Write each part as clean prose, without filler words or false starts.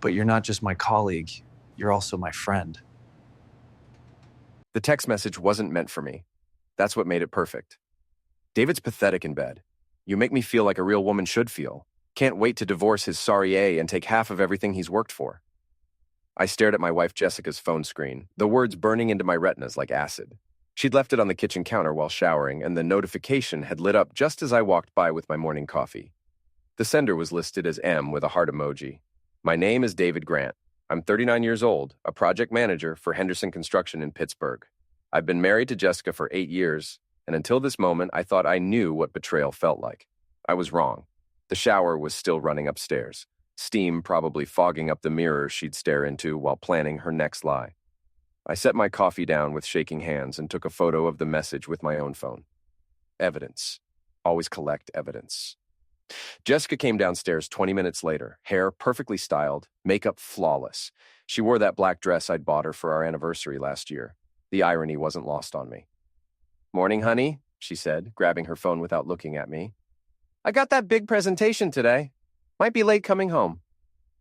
But you're not just my colleague, you're also my friend. The text message wasn't meant for me. That's what made it perfect. David's pathetic in bed. You make me feel like a real woman should feel. Can't wait to divorce his sorry A and take half of everything he's worked for. I stared at my wife Jessica's phone screen, the words burning into my retinas like acid. She'd left it on the kitchen counter while showering, and the notification had lit up just as I walked by with my morning coffee. The sender was listed as M with a heart emoji. My name is David Grant. I'm 39 years old, a project manager for Henderson Construction in Pittsburgh. I've been married to Jessica for 8 years, and until this moment, I thought I knew what betrayal felt like. I was wrong. The shower was still running upstairs, steam probably fogging up the mirror she'd stare into while planning her next lie. I set my coffee down with shaking hands and took a photo of the message with my own phone. Evidence. Always collect evidence. Jessica came downstairs 20 minutes later, hair perfectly styled, makeup flawless. She wore that black dress I'd bought her for our anniversary last year. The irony wasn't lost on me. "Morning, honey," she said, grabbing her phone without looking at me. "I got that big presentation today. Might be late coming home."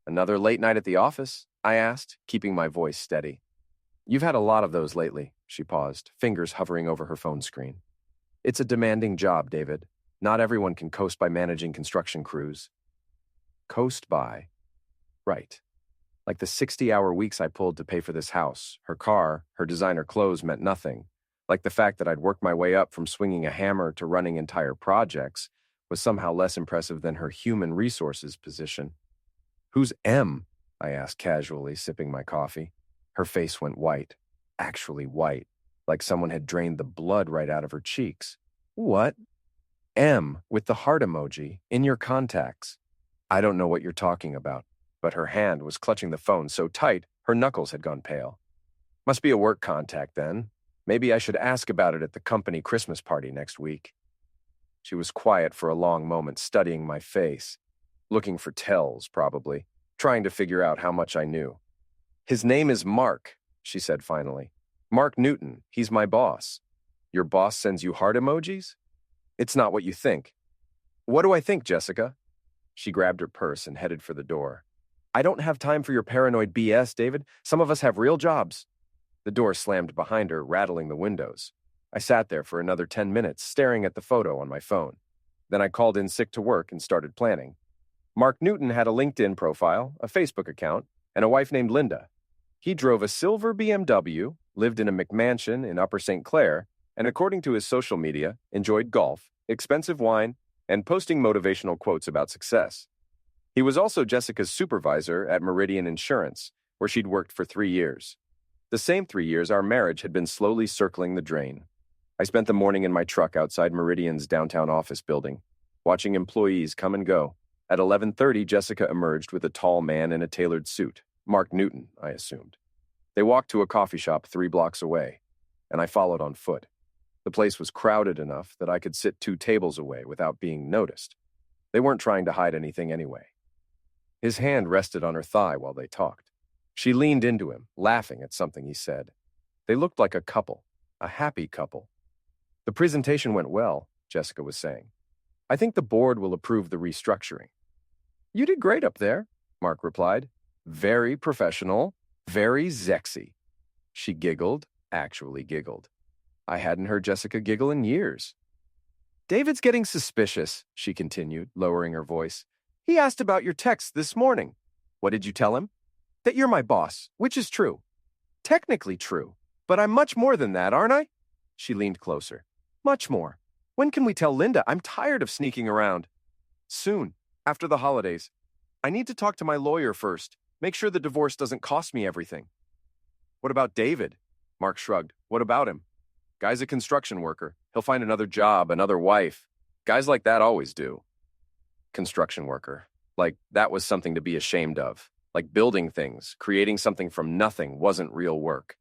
"Another late night at the office?" I asked, keeping my voice steady. "You've had a lot of those lately," she paused, fingers hovering over her phone screen. "It's a demanding job, David. Not everyone can coast by managing construction crews." Coast by? Right. Like the 60-hour weeks I pulled to pay for this house, her car, her designer clothes meant nothing. Like the fact that I'd worked my way up from swinging a hammer to running entire projects was somehow less impressive than her human resources position. "Who's M?" I asked casually, sipping my coffee. Her face went white, actually white, like someone had drained the blood right out of her cheeks. "What?" "M, with the heart emoji, in your contacts." "I don't know what you're talking about," but her hand was clutching the phone so tight her knuckles had gone pale. "Must be a work contact then. Maybe I should ask about it at the company Christmas party next week." She was quiet for a long moment, studying my face, looking for tells, probably, trying to figure out how much I knew. "His name is Mark," she said finally. "Mark Newton. He's my boss." "Your boss sends you heart emojis?" "It's not what you think." "What do I think, Jessica?" She grabbed her purse and headed for the door. "I don't have time for your paranoid BS, David. Some of us have real jobs." The door slammed behind her, rattling the windows. I sat there for another 10 minutes, staring at the photo on my phone. Then I called in sick to work and started planning. Mark Newton had a LinkedIn profile, a Facebook account, and a wife named Linda. He drove a silver BMW, lived in a McMansion in Upper St. Clair, and according to his social media, enjoyed golf, expensive wine, and posting motivational quotes about success. He was also Jessica's supervisor at Meridian Insurance, where she'd worked for 3 years. The same 3 years our marriage had been slowly circling the drain. I spent the morning in my truck outside Meridian's downtown office building, watching employees come and go. At 11:30, Jessica emerged with a tall man in a tailored suit. Mark Newton, I assumed. They walked to a coffee shop 3 blocks away, and I followed on foot. The place was crowded enough that I could sit 2 tables away without being noticed. They weren't trying to hide anything anyway. His hand rested on her thigh while they talked. She leaned into him, laughing at something he said. They looked like a couple, a happy couple. "The presentation went well," Jessica was saying. "I think the board will approve the restructuring." "You did great up there," Mark replied. "Very professional, very sexy." She giggled, actually giggled. I hadn't heard Jessica giggle in years. "David's getting suspicious," she continued, lowering her voice. "He asked about your text this morning." "What did you tell him?" "That you're my boss, which is true." "Technically true, but I'm much more than that, aren't I?" She leaned closer. "Much more. When can we tell Linda? I'm tired of sneaking around." "Soon, after the holidays. I need to talk to my lawyer first, make sure the divorce doesn't cost me everything." "What about David?" Mark shrugged. "What about him?" "Guy's a construction worker. He'll find another job, another wife. Guys like that always do." Construction worker. Like that was something to be ashamed of. Like building things, creating something from nothing wasn't real work.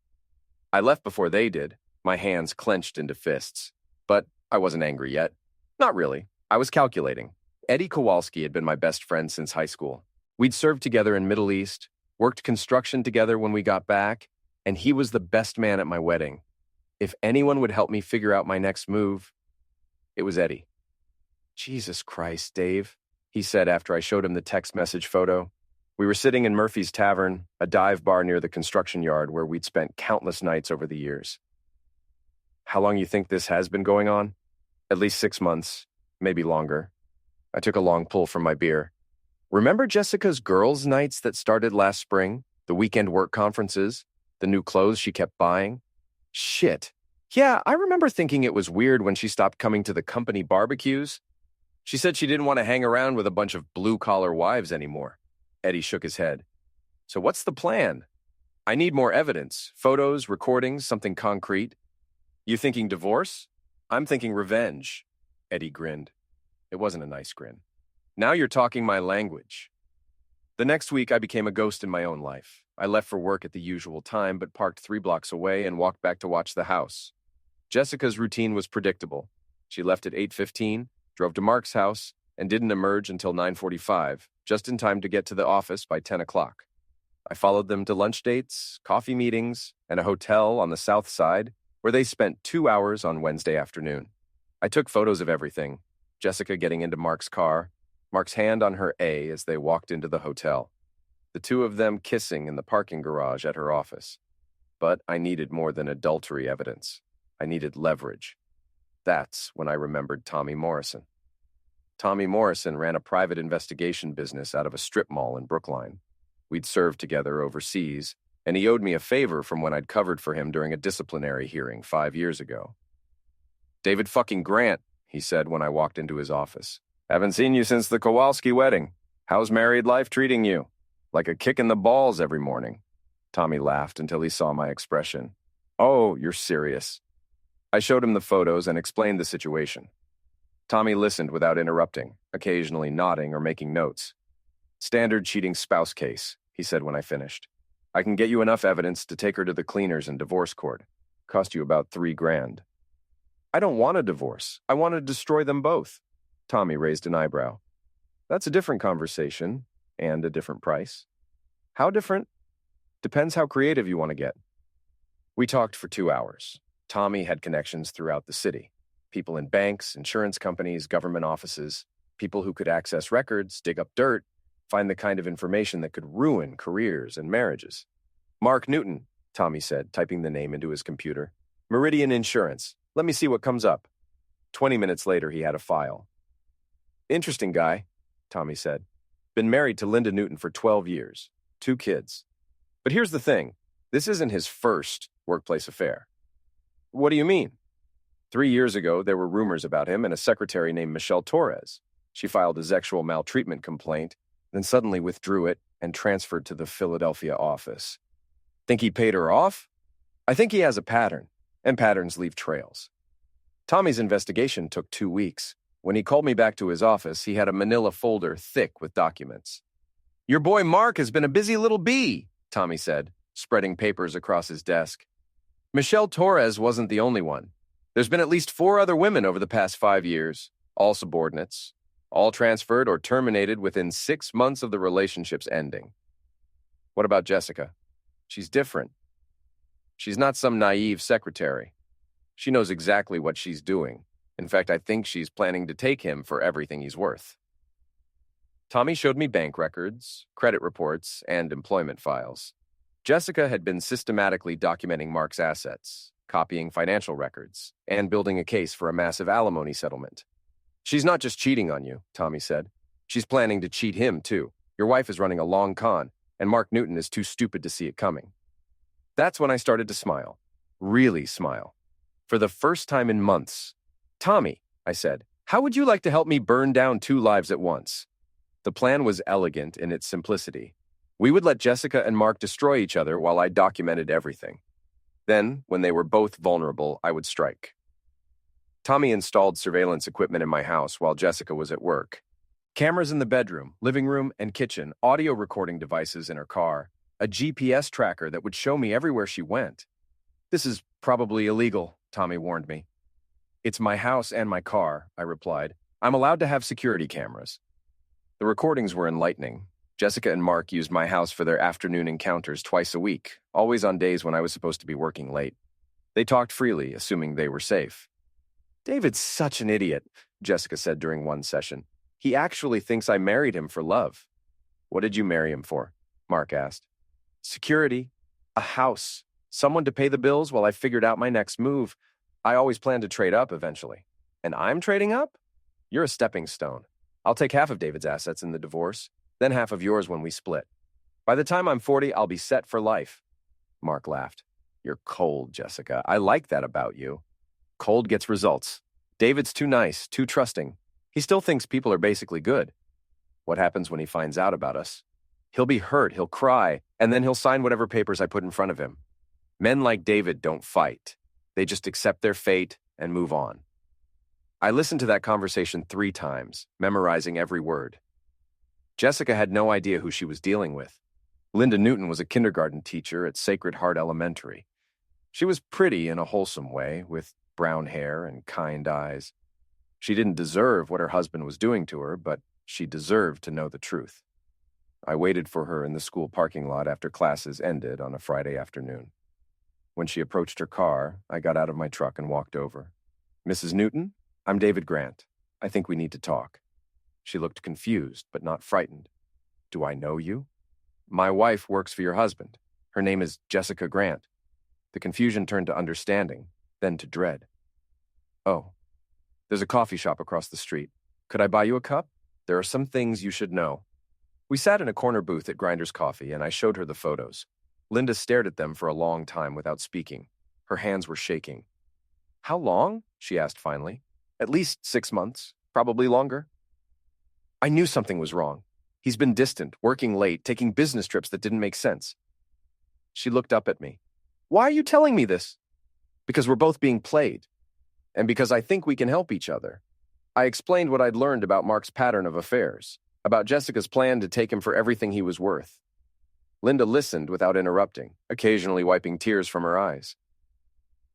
I left before they did, my hands clenched into fists. But I wasn't angry yet. Not really. I was calculating. Eddie Kowalski had been my best friend since high school. We'd served together in Middle East, worked construction together when we got back, and he was the best man at my wedding. If anyone would help me figure out my next move, it was Eddie. "Jesus Christ, Dave," he said after I showed him the text message photo. We were sitting in Murphy's Tavern, a dive bar near the construction yard where we'd spent countless nights over the years. How long you think this has been going on? At least 6 months, maybe longer. I took a long pull from my beer. Remember Jessica's girls' nights that started last spring? The weekend work conferences? The new clothes she kept buying? Shit. Yeah, I remember thinking it was weird when she stopped coming to the company barbecues. She said she didn't want to hang around with a bunch of blue-collar wives anymore. Eddie shook his head. So what's the plan? I need more evidence. Photos, recordings, something concrete. You thinking divorce? I'm thinking revenge. Eddie grinned. It wasn't a nice grin. Now you're talking my language. The next week, I became a ghost in my own life. I left for work at the usual time, but parked 3 blocks away and walked back to watch the house. Jessica's routine was predictable. She left at 8:15, drove to Mark's house, and didn't emerge until 9:45, just in time to get to the office by 10 o'clock. I followed them to lunch dates, coffee meetings, and a hotel on the south side, where they spent 2 hours on Wednesday afternoon. I took photos of everything. Jessica getting into Mark's car, Mark's hand on her A as they walked into the hotel, the two of them kissing in the parking garage at her office. But I needed more than adultery evidence. I needed leverage. That's when I remembered Tommy Morrison. Tommy Morrison ran a private investigation business out of a strip mall in Brookline. We'd served together overseas, and he owed me a favor from when I'd covered for him during a disciplinary hearing 5 years ago. David fucking Grant, he said when I walked into his office. Haven't seen you since the Kowalski wedding. How's married life treating you? Like a kick in the balls every morning. Tommy laughed until he saw my expression. Oh, you're serious. I showed him the photos and explained the situation. Tommy listened without interrupting, occasionally nodding or making notes. Standard cheating spouse case, he said when I finished. I can get you enough evidence to take her to the cleaners and divorce court. Cost you about $3,000. I don't want a divorce. I want to destroy them both. Tommy raised an eyebrow. That's a different conversation and a different price. How different? Depends how creative you want to get. We talked for 2 hours. Tommy had connections throughout the city. People in banks, insurance companies, government offices, people who could access records, dig up dirt, find the kind of information that could ruin careers and marriages. Mark Newton, Tommy said, typing the name into his computer. Meridian Insurance. Let me see what comes up. 20 minutes later, he had a file. Interesting guy, Tommy said. Been married to Linda Newton for 12 years. 2 kids. But here's the thing. This isn't his first workplace affair. What do you mean? 3 years ago, there were rumors about him and a secretary named Michelle Torres. She filed a sexual maltreatment complaint, then suddenly withdrew it and transferred to the Philadelphia office. Think he paid her off? I think he has a pattern, and patterns leave trails. Tommy's investigation took 2 weeks. When he called me back to his office, he had a manila folder thick with documents. Your boy Mark has been a busy little bee, Tommy said, spreading papers across his desk. Michelle Torres wasn't the only one. There's been at least 4 other women over the past 5 years, all subordinates, all transferred or terminated within 6 months of the relationship's ending. What about Jessica? She's different. She's not some naive secretary. She knows exactly what she's doing. In fact, I think she's planning to take him for everything he's worth. Tommy showed me bank records, credit reports, and employment files. Jessica had been systematically documenting Mark's assets, copying financial records, and building a case for a massive alimony settlement. She's not just cheating on you, Tommy said. She's planning to cheat him, too. Your wife is running a long con, and Mark Newton is too stupid to see it coming. That's when I started to smile. Really smile. For the first time in months. Tommy, I said, how would you like to help me burn down 2 lives at once? The plan was elegant in its simplicity. We would let Jessica and Mark destroy each other while I documented everything. Then, when they were both vulnerable, I would strike. Tommy installed surveillance equipment in my house while Jessica was at work. Cameras in the bedroom, living room, and kitchen, audio recording devices in her car, a GPS tracker that would show me everywhere she went. This is probably illegal, Tommy warned me. It's my house and my car, I replied. I'm allowed to have security cameras. The recordings were enlightening. Jessica and Mark used my house for their afternoon encounters twice a week, always on days when I was supposed to be working late. They talked freely, assuming they were safe. David's such an idiot, Jessica said during one session. He actually thinks I married him for love. What did you marry him for? Mark asked. Security. A house. Someone to pay the bills while I figured out my next move. I always planned to trade up eventually. And I'm trading up? You're a stepping stone. I'll take half of David's assets in the divorce, then half of yours when we split. By the time I'm 40, I'll be set for life. Mark laughed. You're cold, Jessica. I like that about you. Cold gets results. David's too nice, too trusting. He still thinks people are basically good. What happens when he finds out about us? He'll be hurt, he'll cry, and then he'll sign whatever papers I put in front of him. Men like David don't fight. They just accept their fate and move on. I listened to that conversation 3 times, memorizing every word. Jessica had no idea who she was dealing with. Linda Newton was a kindergarten teacher at Sacred Heart Elementary. She was pretty in a wholesome way, with brown hair and kind eyes. She didn't deserve what her husband was doing to her, but she deserved to know the truth. I waited for her in the school parking lot after classes ended on a Friday afternoon. When she approached her car, I got out of my truck and walked over. Mrs. Newton, I'm David Grant. I think we need to talk. She looked confused, but not frightened. Do I know you? My wife works for your husband. Her name is Jessica Grant. The confusion turned to understanding, then to dread. Oh, there's a coffee shop across the street. Could I buy you a cup? There are some things you should know. We sat in a corner booth at Grinder's Coffee, and I showed her the photos. Linda stared at them for a long time without speaking. Her hands were shaking. How long? She asked finally. At least 6 months, probably longer. I knew something was wrong. He's been distant, working late, taking business trips that didn't make sense. She looked up at me. Why are you telling me this? Because we're both being played. And because I think we can help each other. I explained what I'd learned about Mark's pattern of affairs, about Jessica's plan to take him for everything he was worth. Linda listened without interrupting, occasionally wiping tears from her eyes.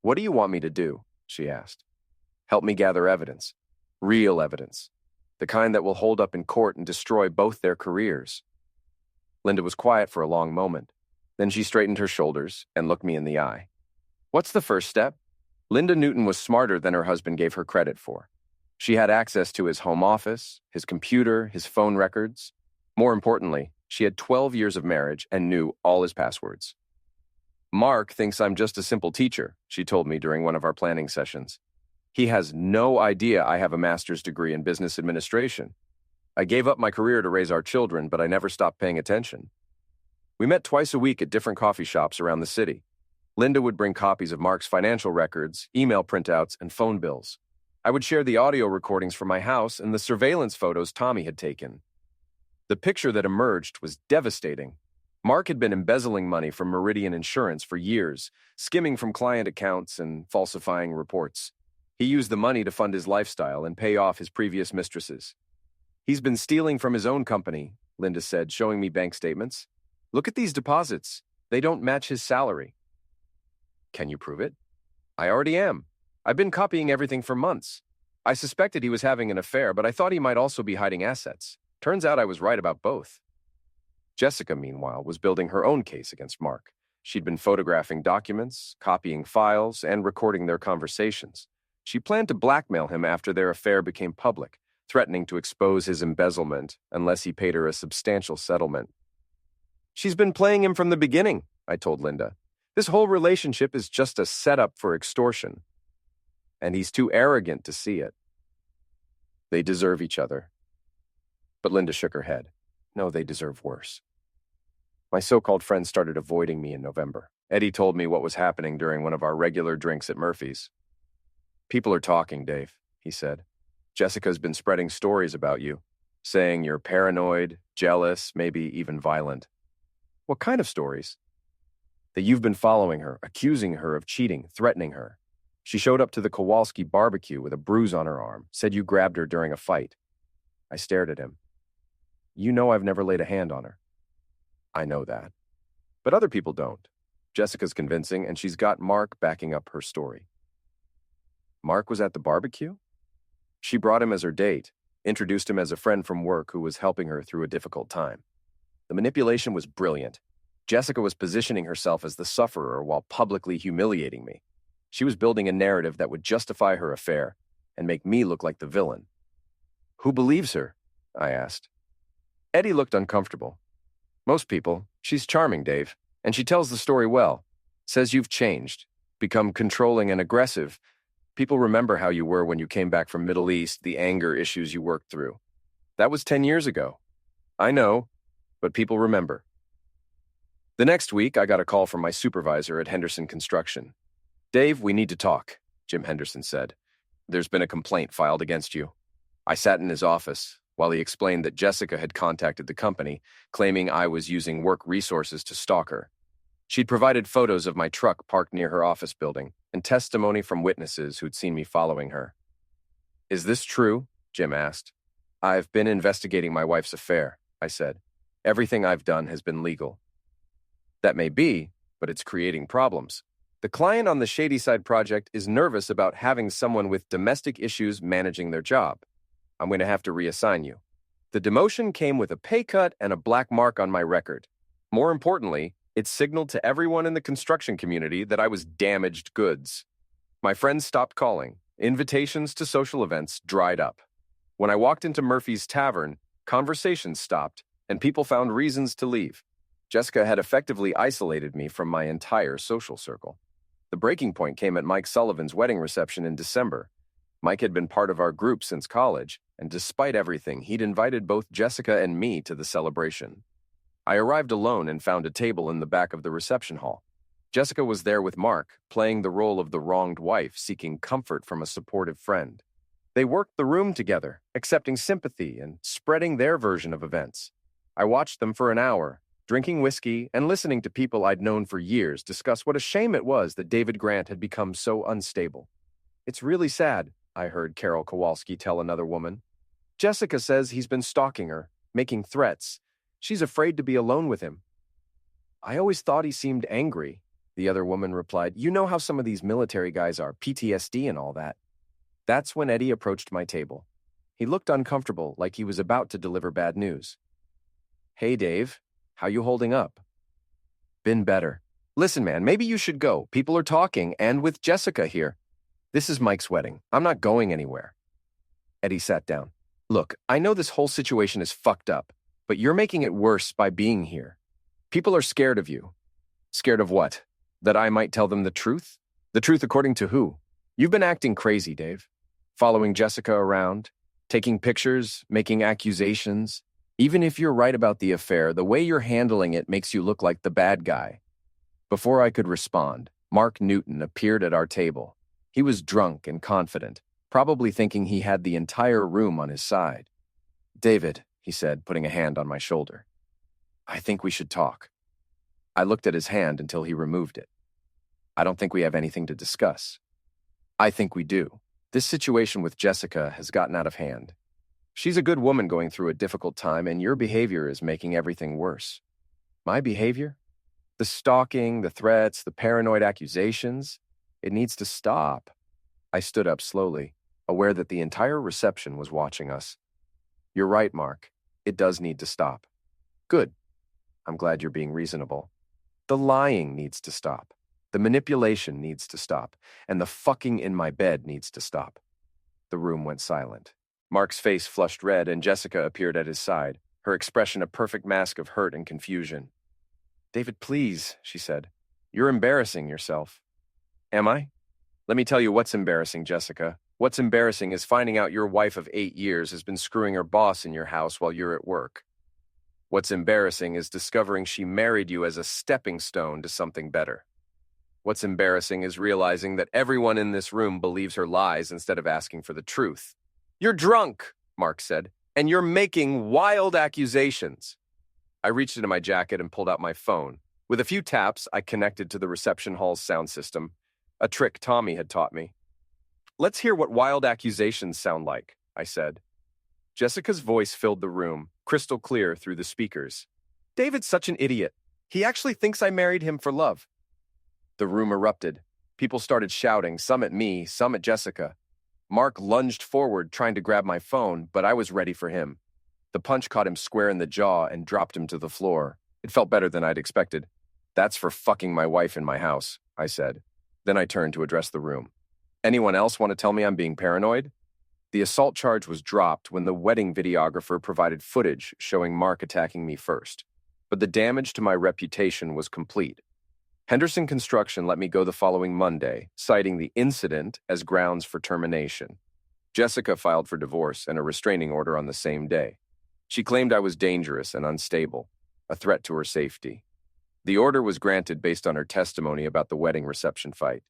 What do you want me to do? She asked. Help me gather evidence. Real evidence. The kind that will hold up in court and destroy both their careers. Linda was quiet for a long moment. Then she straightened her shoulders and looked me in the eye. What's the first step? Linda Newton was smarter than her husband gave her credit for. She had access to his home office, his computer, his phone records. More importantly, she had 12 years of marriage and knew all his passwords. Mark thinks I'm just a simple teacher, she told me during one of our planning sessions. He has no idea I have a master's degree in business administration. I gave up my career to raise our children, but I never stopped paying attention. We met twice a week at different coffee shops around the city. Linda would bring copies of Mark's financial records, email printouts, and phone bills. I would share the audio recordings from my house and the surveillance photos Tommy had taken. The picture that emerged was devastating. Mark had been embezzling money from Meridian Insurance for years, skimming from client accounts and falsifying reports. He used the money to fund his lifestyle and pay off his previous mistresses. He's been stealing from his own company, Linda said, showing me bank statements. Look at these deposits. They don't match his salary. Can you prove it? I already am. I've been copying everything for months. I suspected he was having an affair, but I thought he might also be hiding assets. Turns out I was right about both. Jessica, meanwhile, was building her own case against Mark. She'd been photographing documents, copying files, and recording their conversations. She planned to blackmail him after their affair became public, threatening to expose his embezzlement unless he paid her a substantial settlement. She's been playing him from the beginning, I told Linda. This whole relationship is just a setup for extortion. And he's too arrogant to see it. They deserve each other. But Linda shook her head. No, they deserve worse. My so-called friend started avoiding me in November. Eddie told me what was happening during one of our regular drinks at Murphy's. People are talking, Dave, he said. Jessica's been spreading stories about you, saying you're paranoid, jealous, maybe even violent. What kind of stories? That you've been following her, accusing her of cheating, threatening her. She showed up to the Kowalski barbecue with a bruise on her arm, said you grabbed her during a fight. I stared at him. You know I've never laid a hand on her. I know that. But other people don't. Jessica's convincing, and she's got Mark backing up her story. Mark was at the barbecue? She brought him as her date, introduced him as a friend from work who was helping her through a difficult time. The manipulation was brilliant. Jessica was positioning herself as the sufferer while publicly humiliating me. She was building a narrative that would justify her affair and make me look like the villain. Who believes her? I asked. Eddie looked uncomfortable. Most people. She's charming, Dave. And she tells the story well. Says you've changed, become controlling and aggressive. People remember how you were when you came back from Middle East, the anger issues you worked through. That was 10 years ago. I know, but people remember. The next week, I got a call from my supervisor at Henderson Construction. Dave, we need to talk, Jim Henderson said. There's been a complaint filed against you. I sat in his office while he explained that Jessica had contacted the company, claiming I was using work resources to stalk her. She'd provided photos of my truck parked near her office building and testimony from witnesses who'd seen me following her. Is this true? Jim asked. I've been investigating my wife's affair, I said. Everything I've done has been legal. That may be, but it's creating problems. The client on the Shadyside project is nervous about having someone with domestic issues managing their job. I'm going to have to reassign you. The demotion came with a pay cut and a black mark on my record. More importantly, it signaled to everyone in the construction community that I was damaged goods. My friends stopped calling. Invitations to social events dried up. When I walked into Murphy's Tavern, conversations stopped, and people found reasons to leave. Jessica had effectively isolated me from my entire social circle. The breaking point came at Mike Sullivan's wedding reception in December. Mike had been part of our group since college, and despite everything, he'd invited both Jessica and me to the celebration. I arrived alone and found a table in the back of the reception hall. Jessica was there with Mark, playing the role of the wronged wife, seeking comfort from a supportive friend. They worked the room together, accepting sympathy and spreading their version of events. I watched them for an hour, drinking whiskey and listening to people I'd known for years discuss what a shame it was that David Grant had become so unstable. It's really sad, I heard Carol Kowalski tell another woman. Jessica says he's been stalking her, making threats. She's afraid to be alone with him. I always thought he seemed angry, the other woman replied. You know how some of these military guys are, PTSD and all that. That's when Eddie approached my table. He looked uncomfortable, like he was about to deliver bad news. Hey, Dave. How you holding up? Been better. Listen, man, maybe you should go. People are talking, and with Jessica here. This is Mike's wedding. I'm not going anywhere. Eddie sat down. Look, I know this whole situation is fucked up, but you're making it worse by being here. People are scared of you. Scared of what? That I might tell them the truth? The truth according to who? You've been acting crazy, Dave. Following Jessica around, taking pictures, making accusations. Even if you're right about the affair, the way you're handling it makes you look like the bad guy. Before I could respond, Mark Newton appeared at our table. He was drunk and confident, probably thinking he had the entire room on his side. David, he said, putting a hand on my shoulder. I think we should talk. I looked at his hand until he removed it. I don't think we have anything to discuss. I think we do. This situation with Jessica has gotten out of hand. She's a good woman going through a difficult time, and your behavior is making everything worse. My behavior? The stalking, the threats, the paranoid accusations. It needs to stop. I stood up slowly, aware that the entire reception was watching us. You're right, Mark. It does need to stop. Good. I'm glad you're being reasonable. The lying needs to stop. The manipulation needs to stop. And the fucking in my bed needs to stop. The room went silent. Mark's face flushed red, and Jessica appeared at his side, her expression a perfect mask of hurt and confusion. David, please, she said. You're embarrassing yourself. Am I? Let me tell you what's embarrassing, Jessica. What's embarrassing is finding out your wife of 8 years has been screwing her boss in your house while you're at work. What's embarrassing is discovering she married you as a stepping stone to something better. What's embarrassing is realizing that everyone in this room believes her lies instead of asking for the truth. You're drunk, Mark said, and you're making wild accusations. I reached into my jacket and pulled out my phone. With a few taps, I connected to the reception hall's sound system, a trick Tommy had taught me. Let's hear what wild accusations sound like, I said. Jessica's voice filled the room, crystal clear through the speakers. David's such an idiot. He actually thinks I married him for love. The room erupted. People started shouting, some at me, some at Jessica. Mark lunged forward, trying to grab my phone, but I was ready for him. The punch caught him square in the jaw and dropped him to the floor. It felt better than I'd expected. That's for fucking my wife in my house, I said. Then I turned to address the room. Anyone else want to tell me I'm being paranoid? The assault charge was dropped when the wedding videographer provided footage showing Mark attacking me first. but the damage to my reputation was complete. Henderson Construction let me go the following Monday, citing the incident as grounds for termination. Jessica filed for divorce and a restraining order on the same day. She claimed I was dangerous and unstable, a threat to her safety. The order was granted based on her testimony about the wedding reception fight.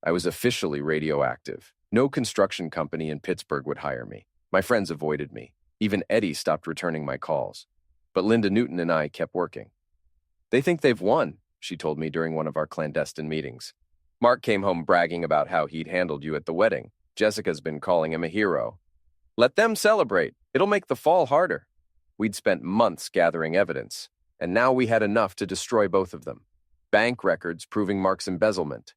I was officially radioactive. No construction company in Pittsburgh would hire me. My friends avoided me. Even Eddie stopped returning my calls. But Linda Newton and I kept working. They think they've won, she told me during one of our clandestine meetings. Mark came home bragging about how he'd handled you at the wedding. Jessica's been calling him a hero. Let them celebrate. It'll make the fall harder. We'd spent months gathering evidence, and now we had enough to destroy both of them. Bank records proving Mark's embezzlement,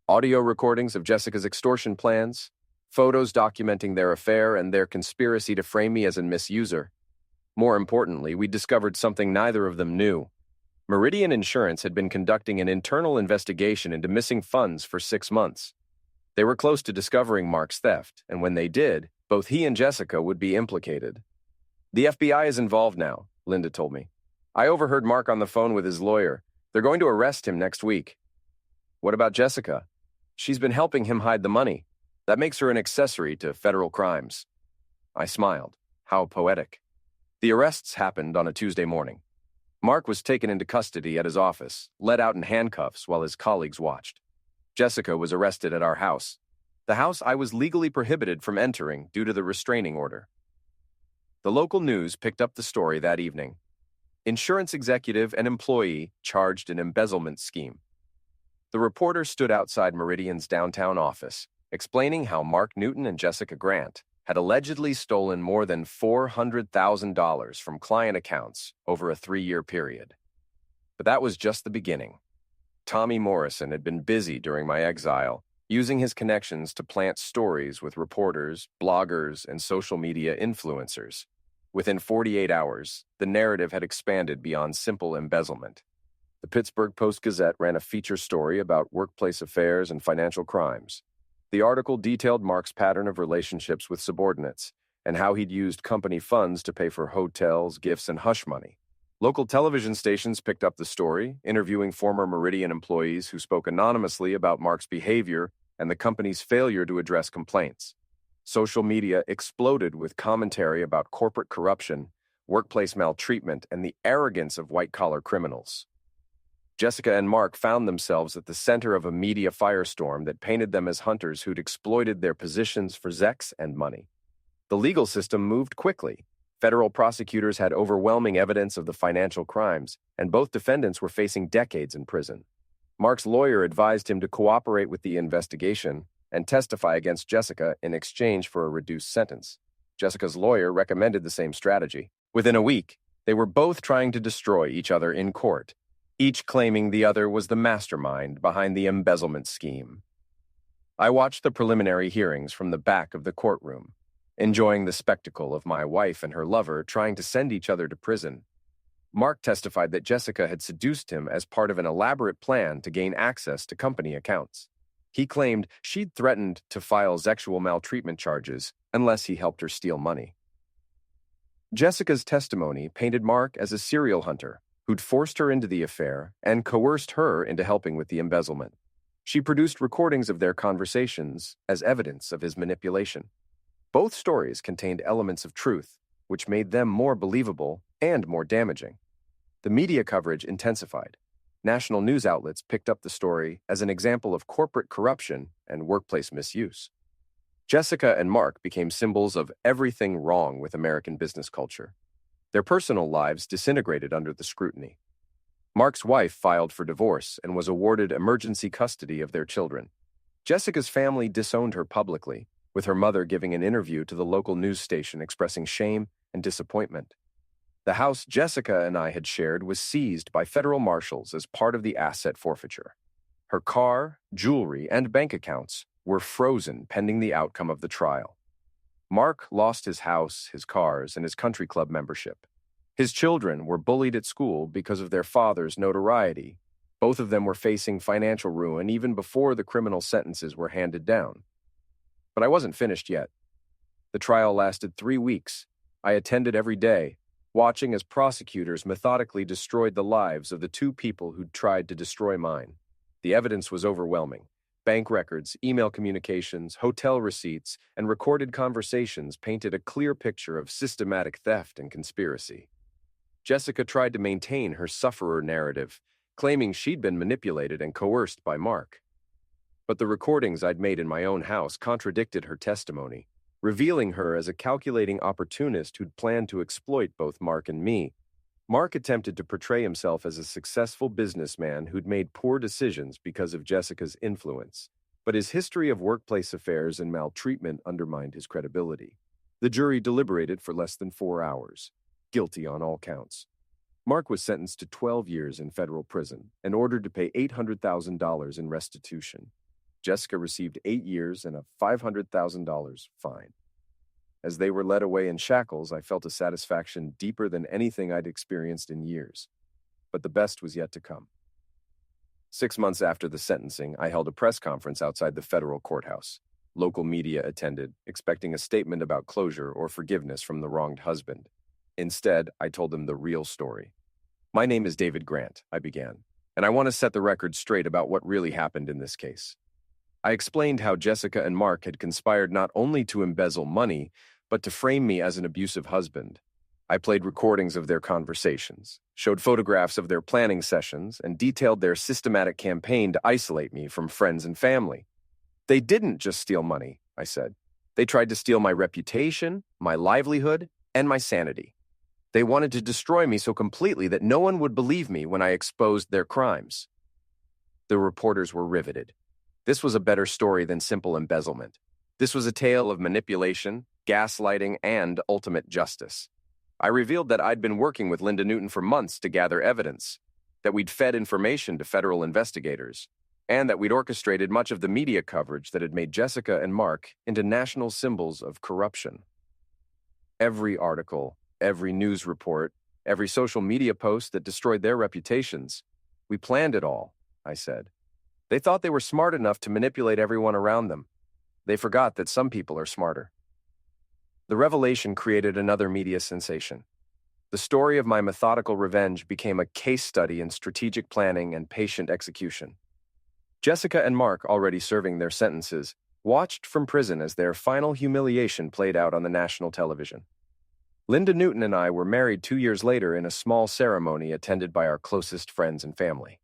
audio recordings of Jessica's extortion plans, photos documenting their affair and their conspiracy to frame me as a misuser. More importantly, we discovered something neither of them knew. Meridian Insurance had been conducting an internal investigation into missing funds for 6 months. They were close to discovering Mark's theft, and when they did, both he and Jessica would be implicated. The FBI is involved now, Linda told me. I overheard Mark on the phone with his lawyer. They're going to arrest him next week. What about Jessica? She's been helping him hide the money. That makes her an accessory to federal crimes. I smiled. How poetic. The arrests happened on a Tuesday morning. Mark was taken into custody at his office, led out in handcuffs while his colleagues watched. Jessica was arrested at our house, the house I was legally prohibited from entering due to the restraining order. The local news picked up the story that evening. Insurance executive and employee charged in embezzlement scheme. The reporter stood outside Meridian's downtown office, explaining how Mark Newton and Jessica Grant had allegedly stolen more than $400,000 from client accounts over a 3-year period. But that was just the beginning. Tommy Morrison had been busy during my exile, using his connections to plant stories with reporters, bloggers, and social media influencers. Within 48 hours, the narrative had expanded beyond simple embezzlement. The Pittsburgh Post-Gazette ran a feature story about workplace affairs and financial crimes. The article detailed Mark's pattern of relationships with subordinates and how he'd used company funds to pay for hotels, gifts, and hush money. Local television stations picked up the story, interviewing former Meridian employees who spoke anonymously about Mark's behavior and the company's failure to address complaints. Social media exploded with commentary about corporate corruption, workplace maltreatment, and the arrogance of white-collar criminals. Jessica and Mark found themselves at the center of a media firestorm that painted them as hunters who'd exploited their positions for sex and money. The legal system moved quickly. Federal prosecutors had overwhelming evidence of the financial crimes, and both defendants were facing decades in prison. Mark's lawyer advised him to cooperate with the investigation and testify against Jessica in exchange for a reduced sentence. Jessica's lawyer recommended the same strategy. Within a week, they were both trying to destroy each other in court, each claiming the other was the mastermind behind the embezzlement scheme. I watched the preliminary hearings from the back of the courtroom, enjoying the spectacle of my wife and her lover trying to send each other to prison. Mark testified that Jessica had seduced him as part of an elaborate plan to gain access to company accounts. He claimed she'd threatened to file sexual maltreatment charges unless he helped her steal money. Jessica's testimony painted Mark as a serial hunter who'd forced her into the affair and coerced her into helping with the embezzlement. She produced recordings of their conversations as evidence of his manipulation. Both stories contained elements of truth, which made them more believable and more damaging. The media coverage intensified. National news outlets picked up the story as an example of corporate corruption and workplace misuse. Jessica and Mark became symbols of everything wrong with American business culture. Their personal lives disintegrated under the scrutiny. Mark's wife filed for divorce and was awarded emergency custody of their children. Jessica's family disowned her publicly, with her mother giving an interview to the local news station expressing shame and disappointment. The house Jessica and I had shared was seized by federal marshals as part of the asset forfeiture. Her car, jewelry, and bank accounts were frozen pending the outcome of the trial. Mark lost his house, his cars, and his country club membership. His children were bullied at school because of their father's notoriety. Both of them were facing financial ruin even before the criminal sentences were handed down. But I wasn't finished yet. The trial lasted 3 weeks. I attended every day, watching as prosecutors methodically destroyed the lives of the two people who'd tried to destroy mine. The evidence was overwhelming. Bank records, email communications, hotel receipts, and recorded conversations painted a clear picture of systematic theft and conspiracy. Jessica tried to maintain her sufferer narrative, claiming she'd been manipulated and coerced by Mark. But the recordings I'd made in my own house contradicted her testimony, revealing her as a calculating opportunist who'd planned to exploit both Mark and me. Mark attempted to portray himself as a successful businessman who'd made poor decisions because of Jessica's influence, but his history of workplace affairs and maltreatment undermined his credibility. The jury deliberated for less than 4 hours, guilty on all counts. Mark was sentenced to 12 years in federal prison and ordered to pay $800,000 in restitution. Jessica received 8 years and a $500,000 fine. As they were led away in shackles, I felt a satisfaction deeper than anything I'd experienced in years. But the best was yet to come. 6 months after the sentencing, I held a press conference outside the federal courthouse. Local media attended, expecting a statement about closure or forgiveness from the wronged husband. Instead, I told them the real story. "My name is David Grant," I began, "and I want to set the record straight about what really happened in this case." I explained how Jessica and Mark had conspired not only to embezzle money, but to frame me as an abusive husband. I played recordings of their conversations, showed photographs of their planning sessions, and detailed their systematic campaign to isolate me from friends and family. "They didn't just steal money," I said. "They tried to steal my reputation, my livelihood, and my sanity. They wanted to destroy me so completely that no one would believe me when I exposed their crimes." The reporters were riveted. This was a better story than simple embezzlement. This was a tale of manipulation, gaslighting, and ultimate justice. I revealed that I'd been working with Linda Newton for months to gather evidence, that we'd fed information to federal investigators, and that we'd orchestrated much of the media coverage that had made Jessica and Mark into national symbols of corruption. Every article, every news report, every social media post that destroyed their reputations, we planned it all, I said. They thought they were smart enough to manipulate everyone around them. They forgot that some people are smarter. The revelation created another media sensation. The story of my methodical revenge became a case study in strategic planning and patient execution. Jessica and Mark, already serving their sentences, watched from prison as their final humiliation played out on the national television. Linda Newton and I were married 2 years later in a small ceremony attended by our closest friends and family.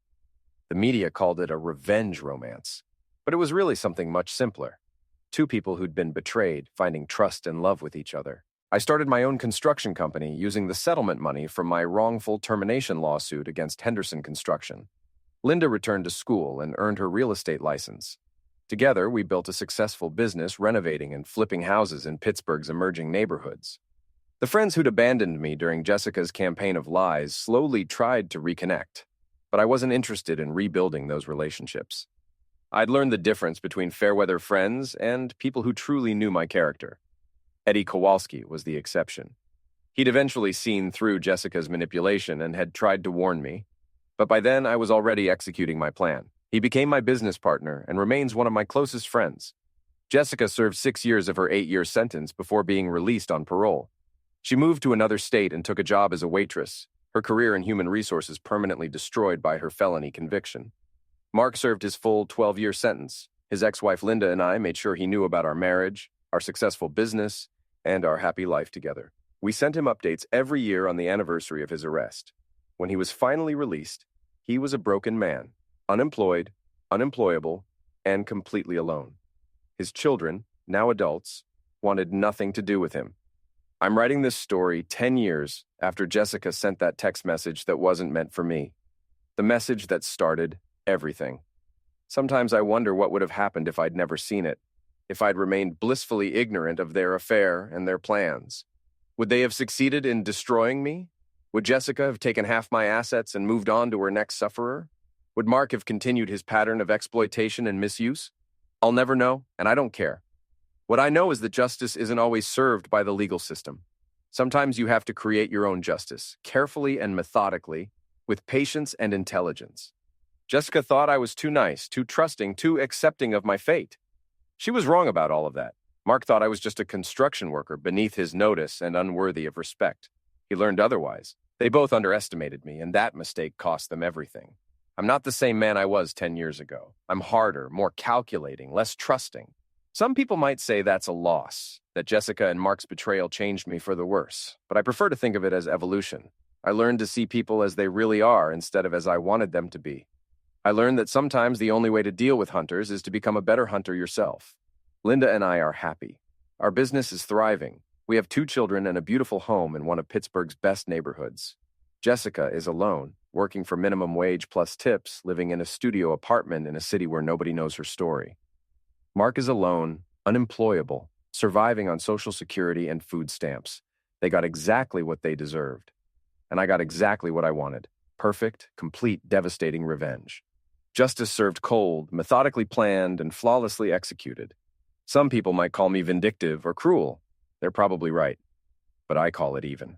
The media called it a revenge romance, but it was really something much simpler. Two people who'd been betrayed, finding trust and love with each other. I started my own construction company using the settlement money from my wrongful termination lawsuit against Henderson Construction. Linda returned to school and earned her real estate license. Together, we built a successful business renovating and flipping houses in Pittsburgh's emerging neighborhoods. The friends who'd abandoned me during Jessica's campaign of lies slowly tried to reconnect, but I wasn't interested in rebuilding those relationships. I'd learned the difference between fair-weather friends and people who truly knew my character. Eddie Kowalski was the exception. He'd eventually seen through Jessica's manipulation and had tried to warn me, but by then I was already executing my plan. He became my business partner and remains one of my closest friends. Jessica served 6 years of her 8-year sentence before being released on parole. She moved to another state and took a job as a waitress, her career in human resources permanently destroyed by her felony conviction. Mark served his full 12-year sentence. His ex-wife Linda and I made sure he knew about our marriage, our successful business, and our happy life together. We sent him updates every year on the anniversary of his arrest. When he was finally released, he was a broken man, unemployed, unemployable, and completely alone. His children, now adults, wanted nothing to do with him. I'm writing this story 10 years after Jessica sent that text message that wasn't meant for me. The message that started everything. Sometimes I wonder what would have happened if I'd never seen it, if I'd remained blissfully ignorant of their affair and their plans. Would they have succeeded in destroying me? Would Jessica have taken half my assets and moved on to her next sufferer? Would Mark have continued his pattern of exploitation and misuse? I'll never know, and I don't care. What I know is that justice isn't always served by the legal system. Sometimes you have to create your own justice, carefully and methodically, with patience and intelligence. Jessica thought I was too nice, too trusting, too accepting of my fate. She was wrong about all of that. Mark thought I was just a construction worker beneath his notice and unworthy of respect. He learned otherwise. They both underestimated me, and that mistake cost them everything. I'm not the same man I was 10 years ago. I'm harder, more calculating, less trusting. Some people might say that's a loss, that Jessica and Mark's betrayal changed me for the worse, but I prefer to think of it as evolution. I learned to see people as they really are instead of as I wanted them to be. I learned that sometimes the only way to deal with hunters is to become a better hunter yourself. Linda and I are happy. Our business is thriving. We have 2 children and a beautiful home in one of Pittsburgh's best neighborhoods. Jessica is alone, working for minimum wage plus tips, living in a studio apartment in a city where nobody knows her story. Mark is alone, unemployable, surviving on Social Security and food stamps. They got exactly what they deserved. And I got exactly what I wanted. Perfect, complete, devastating revenge. Justice served cold, methodically planned, and flawlessly executed. Some people might call me vindictive or cruel. They're probably right. But I call it even.